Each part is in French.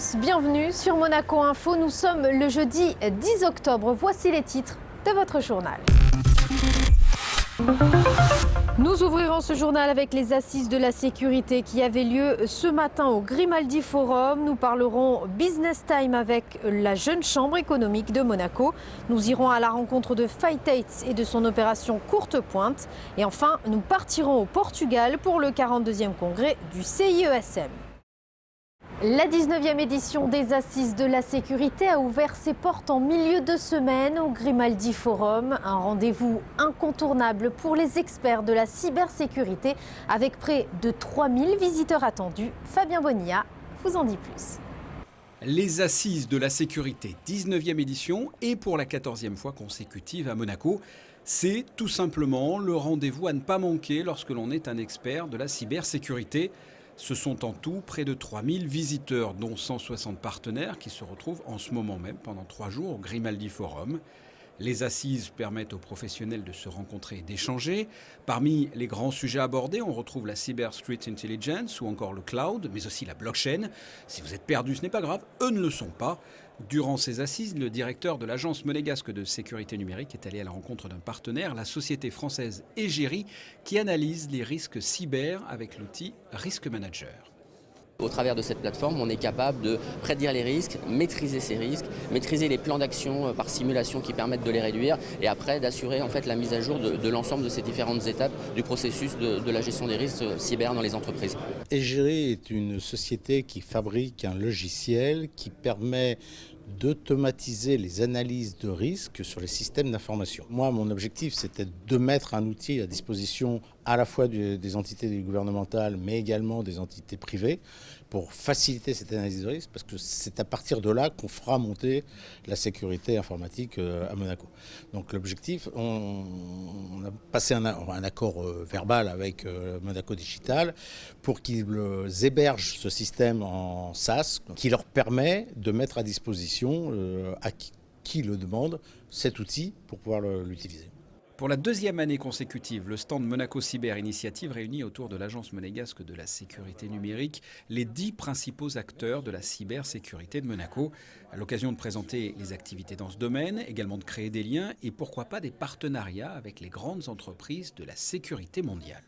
tous, bienvenue sur Monaco Info. Nous sommes le jeudi 10 octobre. Voici les titres de votre journal. Nous ouvrirons ce journal avec les assises de la sécurité qui avaient lieu ce matin au Grimaldi Forum. Nous parlerons Business Time avec la Jeune Chambre économique de Monaco. Nous irons à la rencontre de Fight8 et de son opération Courte Pointe. Et enfin, nous partirons au Portugal pour le 42e congrès du CIESM. La 19e édition des Assises de la sécurité a ouvert ses portes en milieu de semaine au Grimaldi Forum. Un rendez-vous incontournable pour les experts de la cybersécurité avec près de 3000 visiteurs attendus. Fabien Bonilla vous en dit plus. Les Assises de la sécurité, 19e édition et pour la 14e fois consécutive à Monaco. C'est tout simplement le rendez-vous à ne pas manquer lorsque l'on est un expert de la cybersécurité. Ce sont en tout près de 3000 visiteurs, dont 160 partenaires qui se retrouvent en ce moment même pendant 3 jours au Grimaldi Forum. Les assises permettent aux professionnels de se rencontrer et d'échanger. Parmi les grands sujets abordés, on retrouve la Cyber Street Intelligence ou encore le cloud, mais aussi la blockchain. Si vous êtes perdu, ce n'est pas grave, eux ne le sont pas. Durant ces assises, le directeur de l'agence monégasque de sécurité numérique est allé à la rencontre d'un partenaire, la société française Egeri, qui analyse les risques cyber avec l'outil Risk Manager. Au travers de cette plateforme, on est capable de prédire les risques, maîtriser ces risques, maîtriser les plans d'action par simulation qui permettent de les réduire et après d'assurer en fait la mise à jour de l'ensemble de ces différentes étapes du processus de la gestion des risques cyber dans les entreprises. Egeri est une société qui fabrique un logiciel qui permet d'automatiser les analyses de risques sur les systèmes d'information. Moi, mon objectif, c'était de mettre un outil à disposition à la fois des entités gouvernementales, mais également des entités privées, pour faciliter cette analyse de risque, parce que c'est à partir de là qu'on fera monter la sécurité informatique à Monaco. Donc l'objectif, on a passé un accord verbal avec Monaco Digital pour qu'ils hébergent ce système en SaaS, qui leur permet de mettre à disposition à qui le demande cet outil pour pouvoir l'utiliser. Pour la 2e année consécutive, le stand Monaco Cyber Initiative réunit autour de l'agence monégasque de la sécurité numérique les 10 principaux acteurs de la cybersécurité de Monaco. À l'occasion de présenter les activités dans ce domaine, également de créer des liens et pourquoi pas des partenariats avec les grandes entreprises de la sécurité mondiale.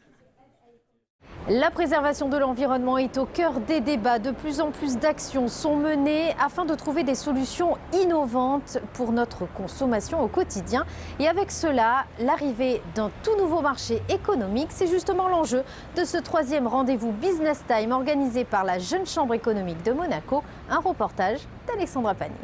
La préservation de l'environnement est au cœur des débats. De plus en plus d'actions sont menées afin de trouver des solutions innovantes pour notre consommation au quotidien. Et avec cela, l'arrivée d'un tout nouveau marché économique, c'est justement l'enjeu de ce 3e rendez-vous Business Time organisé par la Jeune Chambre économique de Monaco. Un reportage d'Alexandra Pagny.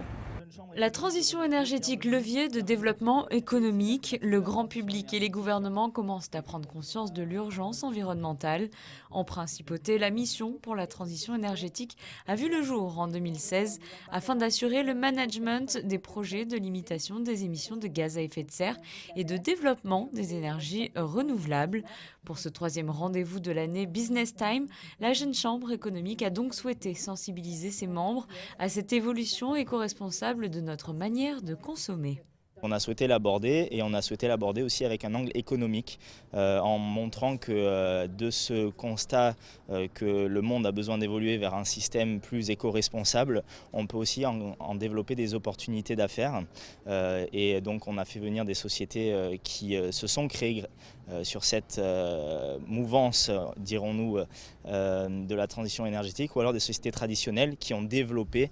La transition énergétique, levier de développement économique, le grand public et les gouvernements commencent à prendre conscience de l'urgence environnementale. En principauté, la mission pour la transition énergétique a vu le jour en 2016 afin d'assurer le management des projets de limitation des émissions de gaz à effet de serre et de développement des énergies renouvelables. Pour ce 3e rendez-vous de l'année Business Time, la Jeune Chambre économique a donc souhaité sensibiliser ses membres à cette évolution éco-responsable de notre manière de consommer. On a souhaité l'aborder et on a souhaité l'aborder aussi avec un angle économique en montrant que de ce constat que le monde a besoin d'évoluer vers un système plus éco-responsable, on peut aussi en développer des opportunités d'affaires et donc on a fait venir des sociétés qui se sont créées sur cette mouvance, dirons-nous, de la transition énergétique ou alors des sociétés traditionnelles qui ont développé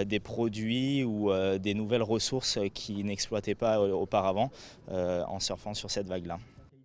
des produits ou des nouvelles ressources qui n'exploitaient pas auparavant en surfant sur cette vague-là.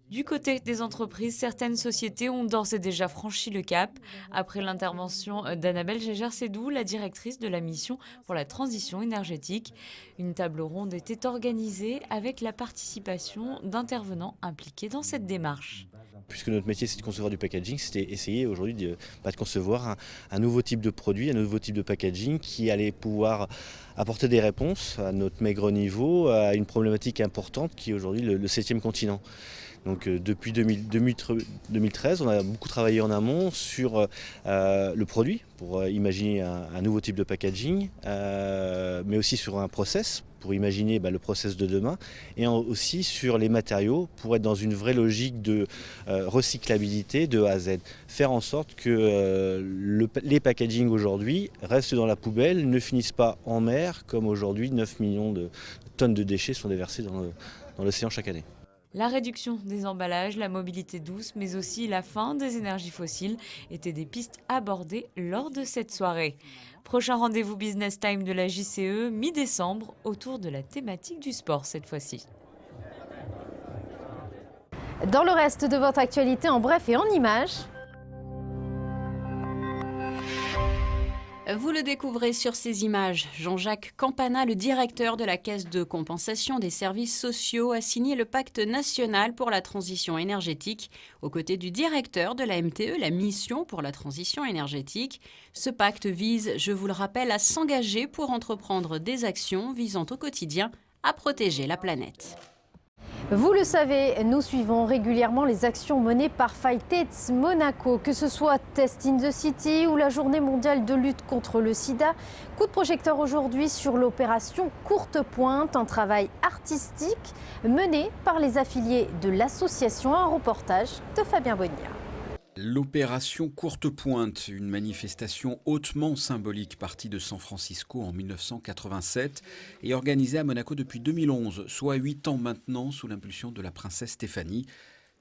Du côté des entreprises, certaines sociétés ont d'ores et déjà franchi le cap. Après l'intervention d'Annabelle Gégère-Sédou, la directrice de la mission pour la transition énergétique, une table ronde était organisée avec la participation d'intervenants impliqués dans cette démarche. Puisque notre métier c'est de concevoir du packaging, c'était essayer aujourd'hui de concevoir un nouveau type de produit, un nouveau type de packaging qui allait pouvoir apporter des réponses à notre maigre niveau, à une problématique importante qui est aujourd'hui le 7e continent. Donc depuis 2013, on a beaucoup travaillé en amont sur le produit pour imaginer un nouveau type de packaging, mais aussi sur un process pour imaginer le process de demain, et aussi sur les matériaux pour être dans une vraie logique de recyclabilité de A à Z. Faire en sorte que les packaging aujourd'hui restent dans la poubelle, ne finissent pas en mer, comme aujourd'hui 9 millions de tonnes de déchets sont déversées dans l'océan chaque année. La réduction des emballages, la mobilité douce, mais aussi la fin des énergies fossiles étaient des pistes abordées lors de cette soirée. Prochain rendez-vous Business Time de la JCE, mi-décembre, autour de la thématique du sport cette fois-ci. Dans le reste de votre actualité, en bref et en images. Vous le découvrez sur ces images. Jean-Jacques Campana, le directeur de la Caisse de compensation des services sociaux, a signé le pacte national pour la transition énergétique aux côtés du directeur de la MTE, la mission pour la transition énergétique. Ce pacte vise, je vous le rappelle, à s'engager pour entreprendre des actions visant au quotidien à protéger la planète. Vous le savez, nous suivons régulièrement les actions menées par Fightets Monaco, que ce soit Test in the City ou la Journée mondiale de lutte contre le sida. Coup de projecteur aujourd'hui sur l'opération Courte Pointe, un travail artistique mené par les affiliés de l'association. Un reportage de Fabien Bonnier. L'opération Courte Pointe, une manifestation hautement symbolique partie de San Francisco en 1987 et organisée à Monaco depuis 2011, soit 8 ans maintenant sous l'impulsion de la princesse Stéphanie.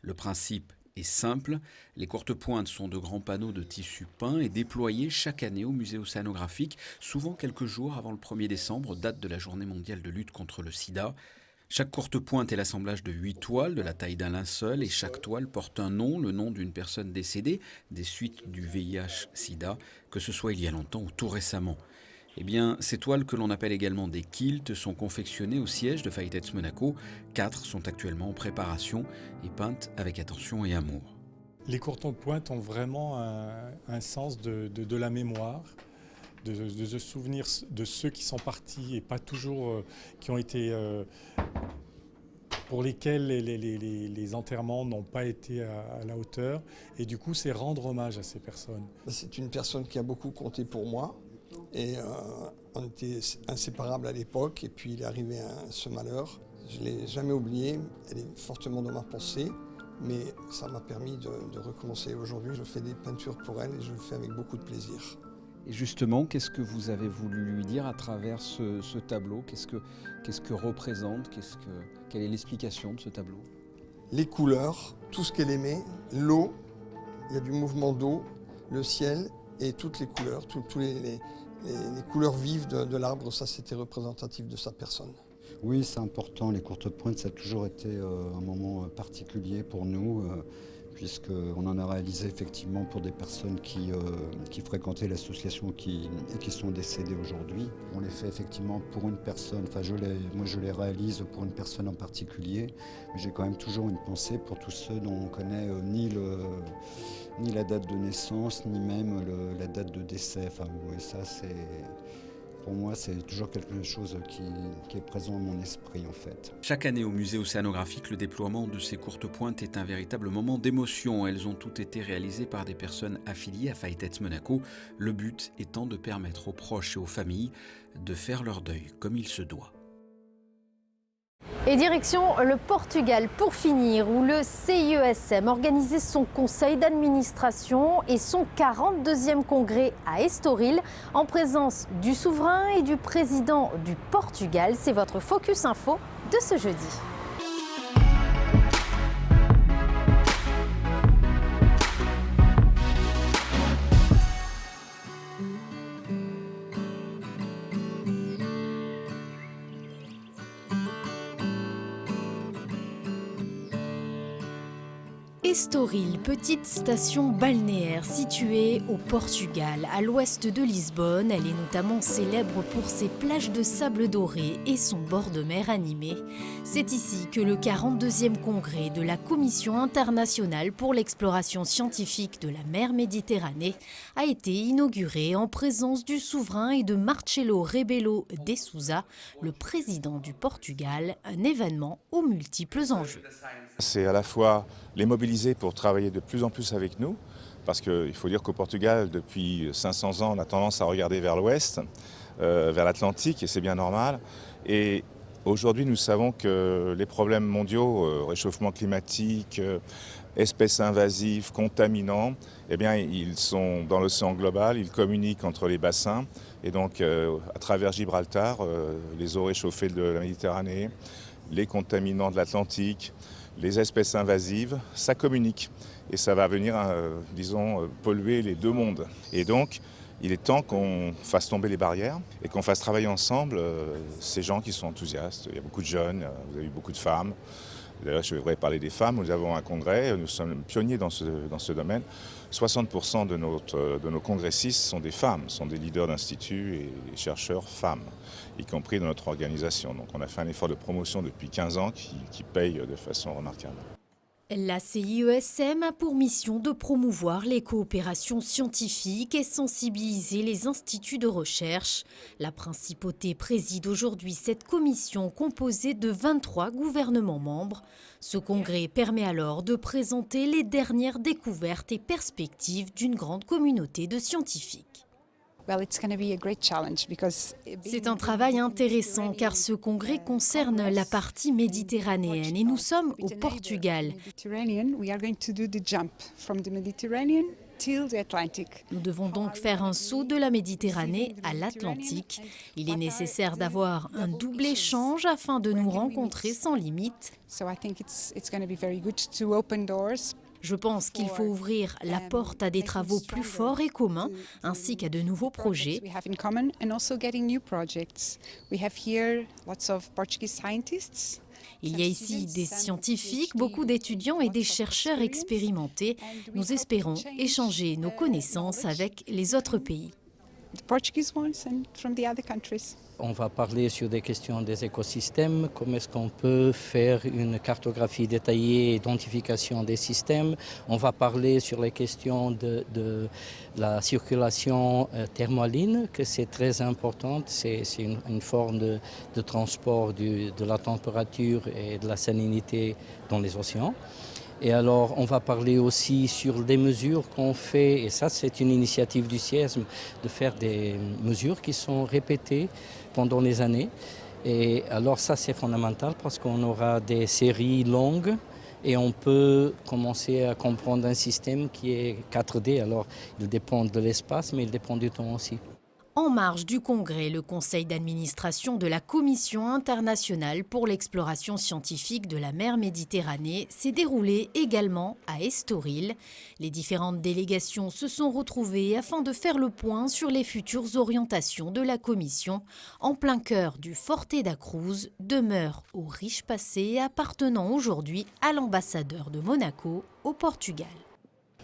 Le principe est simple, les courtes pointes sont de grands panneaux de tissu peint et déployés chaque année au musée océanographique, souvent quelques jours avant le 1er décembre, date de la Journée mondiale de lutte contre le sida. Chaque courte pointe est l'assemblage de 8 toiles de la taille d'un linceul et chaque toile porte un nom, le nom d'une personne décédée des suites du VIH-Sida, que ce soit il y a longtemps ou tout récemment. Eh bien, ces toiles que l'on appelle également des kilts sont confectionnées au siège de Fightets Monaco. 4 sont actuellement en préparation et peintes avec attention et amour. Les courtes pointes ont vraiment un sens de la mémoire, de se souvenir de ceux qui sont partis et pas toujours qui ont été pour lesquels les enterrements n'ont pas été à la hauteur. Et du coup, c'est rendre hommage à ces personnes. C'est une personne qui a beaucoup compté pour moi. Et on était inséparables à l'époque. Et puis il est arrivé ce malheur. Je ne l'ai jamais oublié. Elle est fortement dans ma pensée. Mais ça m'a permis de recommencer. Aujourd'hui, je fais des peintures pour elle et je le fais avec beaucoup de plaisir. Et justement, qu'est-ce que vous avez voulu lui dire à travers ce tableau ? Qu'est-ce que représente ? Quelle est l'explication de ce tableau ? Les couleurs, tout ce qu'elle aimait, l'eau, il y a du mouvement d'eau, le ciel et toutes les couleurs, toutes les couleurs vives de l'arbre, ça c'était représentatif de sa personne. Oui, c'est important. Les courtes pointes, ça a toujours été un moment particulier pour nous. Puisqu'on en a réalisé effectivement pour des personnes qui fréquentaient l'association et qui sont décédées aujourd'hui. On les fait effectivement pour une personne, moi je les réalise pour une personne en particulier, mais j'ai quand même toujours une pensée pour tous ceux dont on ne connaît ni la date de naissance, ni même la date de décès. Et ça, pour moi, c'est toujours quelque chose qui est présent dans mon esprit, en fait. Chaque année au musée océanographique, le déploiement de ces courtes pointes est un véritable moment d'émotion. Elles ont toutes été réalisées par des personnes affiliées à Fightets Monaco, le but étant de permettre aux proches et aux familles de faire leur deuil comme il se doit. Et direction le Portugal pour finir, où le CIESM organisait son conseil d'administration et son 42e congrès à Estoril en présence du souverain et du président du Portugal. C'est votre Focus Info de ce jeudi. Estoril, petite station balnéaire située au Portugal, à l'ouest de Lisbonne. Elle est notamment célèbre pour ses plages de sable doré et son bord de mer animé. C'est ici que le 42e congrès de la Commission internationale pour l'exploration scientifique de la mer Méditerranée a été inauguré en présence du souverain et de Marcelo Rebelo de Sousa, le président du Portugal, un événement aux multiples enjeux. C'est à la fois les mobiliser pour travailler de plus en plus avec nous, parce qu'il faut dire qu'au Portugal, depuis 500 ans, on a tendance à regarder vers l'ouest, vers l'Atlantique, et c'est bien normal. Et aujourd'hui, nous savons que les problèmes mondiaux, réchauffement climatique, espèces invasives, contaminants, eh bien, ils sont dans l'océan global, ils communiquent entre les bassins. Et donc, à travers Gibraltar, les eaux réchauffées de la Méditerranée, les contaminants de l'Atlantique, les espèces invasives, ça communique. Et ça va venir, polluer les deux mondes. Et donc, il est temps qu'on fasse tomber les barrières et qu'on fasse travailler ensemble ces gens qui sont enthousiastes. Il y a beaucoup de jeunes, vous avez eu beaucoup de femmes. D'ailleurs, je voudrais parler des femmes. Nous avons un congrès, nous sommes pionniers dans ce domaine. 60% de nos congressistes sont des femmes, sont des leaders d'instituts et des chercheurs femmes, y compris dans notre organisation. Donc on a fait un effort de promotion depuis 15 ans qui paye de façon remarquable. La CIESM a pour mission de promouvoir les coopérations scientifiques et sensibiliser les instituts de recherche. La principauté préside aujourd'hui cette commission composée de 23 gouvernements membres. Ce congrès permet alors de présenter les dernières découvertes et perspectives d'une grande communauté de scientifiques. C'est un travail intéressant car ce congrès concerne la partie méditerranéenne et nous sommes au Portugal. Nous devons donc faire un saut de la Méditerranée à l'Atlantique. Il est nécessaire d'avoir un double échange afin de nous rencontrer sans limite. Je pense qu'il faut ouvrir la porte à des travaux plus forts et communs, ainsi qu'à de nouveaux projets. Il y a ici des scientifiques, beaucoup d'étudiants et des chercheurs expérimentés. Nous espérons échanger nos connaissances avec les autres pays. On va parler sur des questions des écosystèmes, comment est-ce qu'on peut faire une cartographie détaillée, identification des systèmes. On va parler sur les questions de la circulation thermaline, que c'est très importante, c'est une forme de transport de la température et de la salinité dans les océans. Et alors, on va parler aussi sur des mesures qu'on fait, et ça c'est une initiative du CIESM, de faire des mesures qui sont répétées pendant les années. Et alors ça c'est fondamental parce qu'on aura des séries longues et on peut commencer à comprendre un système qui est 4D. Alors, il dépend de l'espace, mais il dépend du temps aussi. En marge du congrès, le conseil d'administration de la Commission internationale pour l'exploration scientifique de la mer Méditerranée s'est déroulé également à Estoril. Les différentes délégations se sont retrouvées afin de faire le point sur les futures orientations de la Commission en plein cœur du Forte da Cruz, demeure au riche passé appartenant aujourd'hui à l'ambassadeur de Monaco au Portugal.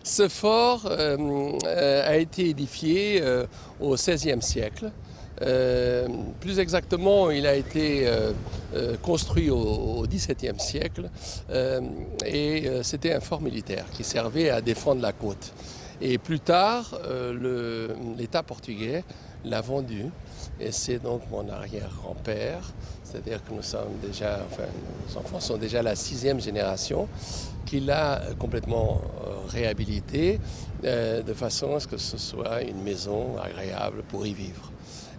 Ce fort a été édifié au XVIe siècle. Plus exactement, il a été construit au XVIIe siècle et c'était un fort militaire qui servait à défendre la côte. Et plus tard, l'État portugais l'a vendu et c'est donc mon arrière-grand-père, c'est-à-dire que nos enfants sont déjà la 6e génération, qui l'a complètement réhabilité de façon à ce que ce soit une maison agréable pour y vivre.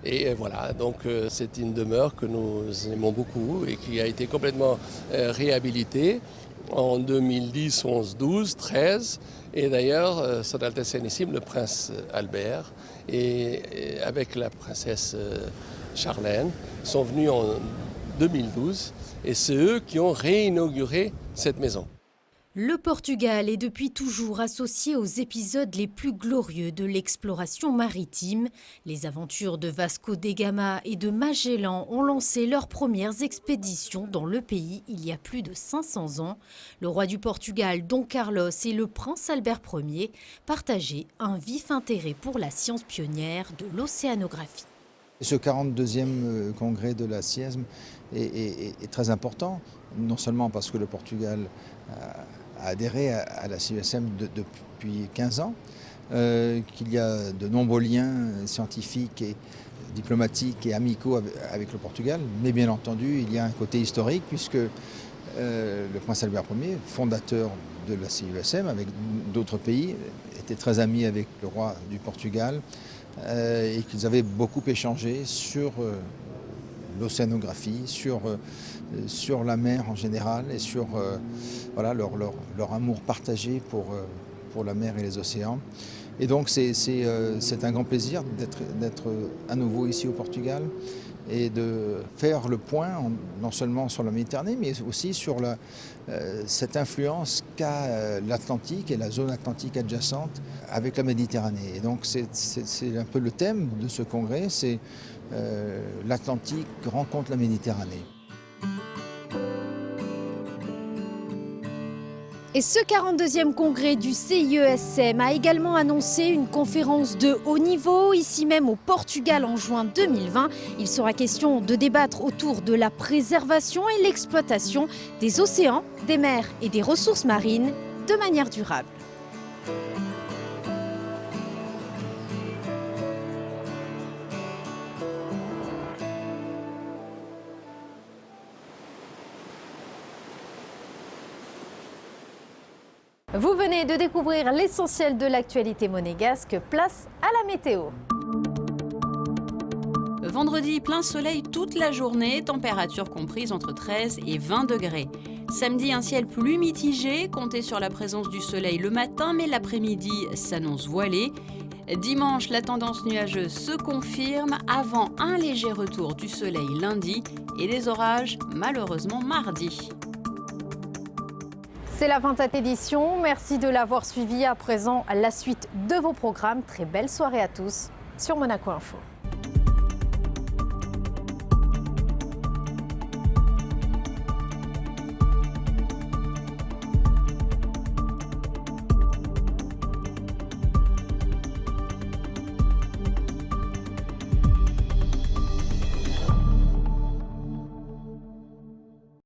Et voilà, donc c'est une demeure que nous aimons beaucoup et qui a été complètement réhabilitée en 2010, 11, 12, 13. Et d'ailleurs, Son Altesse Sérénissime, le prince Albert, et avec la princesse Charlène, sont venus en 2012 et c'est eux qui ont réinauguré cette maison. Le Portugal est depuis toujours associé aux épisodes les plus glorieux de l'exploration maritime. Les aventures de Vasco da Gama et de Magellan ont lancé leurs premières expéditions dans le pays il y a plus de 500 ans. Le roi du Portugal, Dom Carlos, et le prince Albert Ier partageaient un vif intérêt pour la science pionnière de l'océanographie. Ce 42e congrès de la CIESM est très important, non seulement parce que le Portugal a adhéré à la CIESM depuis 15 ans, qu'il y a de nombreux liens scientifiques et diplomatiques et amicaux avec le Portugal, mais bien entendu il y a un côté historique puisque le prince Albert Ier, fondateur de la CIESM avec d'autres pays, était très ami avec le roi du Portugal et qu'ils avaient beaucoup échangé sur l'océanographie, sur la mer en général et sur voilà, leur amour partagé pour la mer et les océans. Et donc c'est un grand plaisir d'être à nouveau ici au Portugal et de faire le point non seulement sur la Méditerranée mais aussi sur cette influence qu'a l'Atlantique et la zone atlantique adjacente avec la Méditerranée. Et donc c'est un peu le thème de ce congrès, c'est l'Atlantique rencontre la Méditerranée. Et ce 42e congrès du CIESM a également annoncé une conférence de haut niveau, ici même au Portugal en juin 2020. Il sera question de débattre autour de la préservation et l'exploitation des océans, des mers et des ressources marines de manière durable. Vous venez de découvrir l'essentiel de l'actualité monégasque. Place à la météo. Vendredi, plein soleil toute la journée, température comprise entre 13 et 20 degrés. Samedi, un ciel plus mitigé, comptez sur la présence du soleil le matin, mais l'après-midi s'annonce voilé. Dimanche, la tendance nuageuse se confirme avant un léger retour du soleil lundi et des orages malheureusement mardi. C'est la fin de cette édition. Merci de l'avoir suivi. À présent, la suite de vos programmes. Très belle soirée à tous sur Monaco Info.